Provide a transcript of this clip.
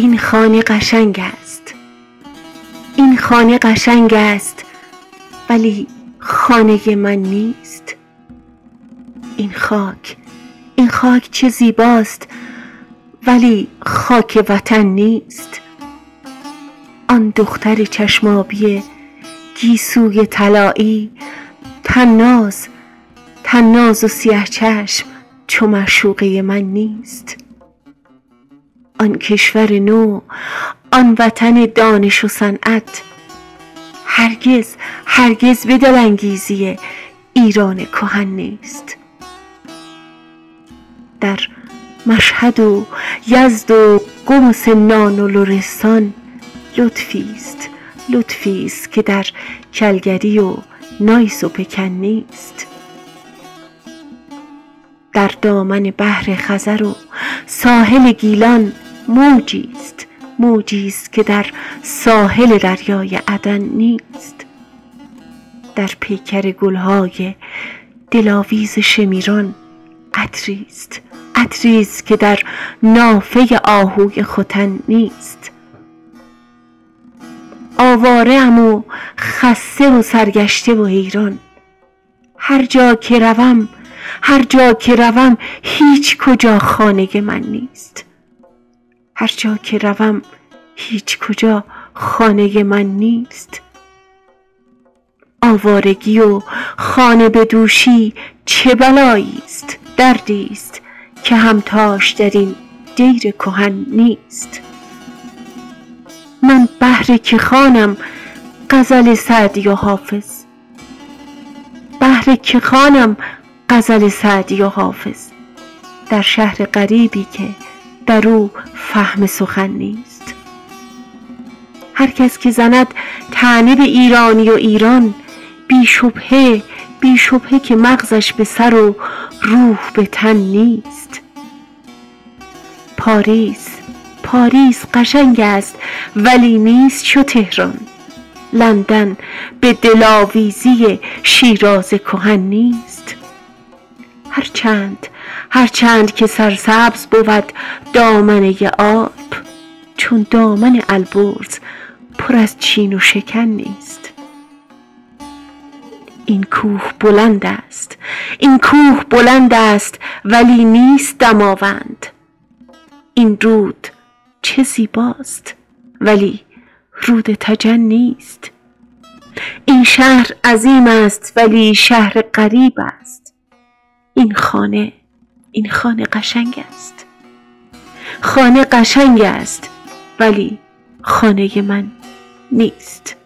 این خانه قشنگ است، این خانه قشنگ است، ولی خانه من نیست. این خاک چه زیباست، ولی خاک وطن نیست. آن دختر چشمابی گیسوی طلایی، طناز و سیاه چشم چو معشوقه من نیست. آن کشور نو، آن وطن دانش و صنعت، هرگز به دلانگیزی ایران کهن نیست. در مشهد و یزد و قم و سمنان و لرستان لطفی است که در کلگری و نایس و پکن نیست. در دامن بحر خزر و ساحل گیلان موجی است که در ساحل دریای عدن نیست. در پیکر گلهای دلاویز شمیران عطری است که در نافه آهوی ختن نیست. آواره ام و خسته و سرگشته و حیران، هر جا که روم هیچ کجا خانه من نیست. هر جا که روم هیچ کجا خانه من نیست. آوارگی و خانه به دوشی چه بلایی است، دردی است که همتاش در این دیر کهن نیست. من بهر که خوانم غزل سعدی و حافظ، در شهر غریبی که در او فهم سخن نیست. هر کس که زند طعنه به ایرانی و ایران، بی شبهه که مغزش به سر و روح به تن نیست. پاریس قشنگ است، ولی نیست چو تهران. لندن به دلاویزی شیراز کهن نیست. هرچند که سرسبز بود دامنه آب، چون دامن البرز پر از چین و شکن نیست. این کوه بلند است، ولی نیست دماوند. این رود چه زیباست، ولی رود تجن نیست. این شهر عظیم است، ولی شهر غریب است. این خانه قشنگ است، ولی خانه من نیست.